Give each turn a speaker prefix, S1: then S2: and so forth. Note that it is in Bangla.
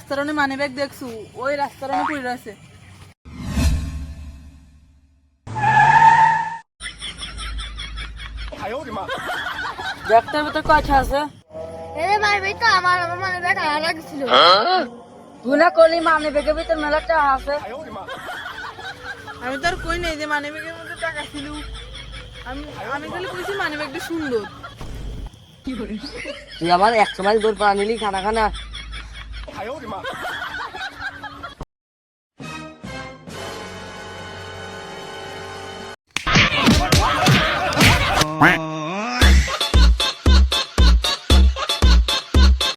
S1: রাস্তার অনেক মানি ব্যাগ দেখছু, ওই রাস্তার অনেক পড়ে আছে।
S2: ব্যাগটার ভিতর কয়টা আছে?
S3: এরে ভাই ভাই তো আমার মানে ব্যাগ হারা গেছিল।
S2: তুই না করলি মানি ব্যাগের ভিতর মেলা টাকা আছে।
S1: আমি তো আর কই নাই যে মানি ব্যাগের মধ্যে টাকা ছিল। আমি আমি খালি কইছি মানি ব্যাগটা সুন্দর।
S2: তুই আবার 100 মাইল দূর পা নিলি খানা খানা।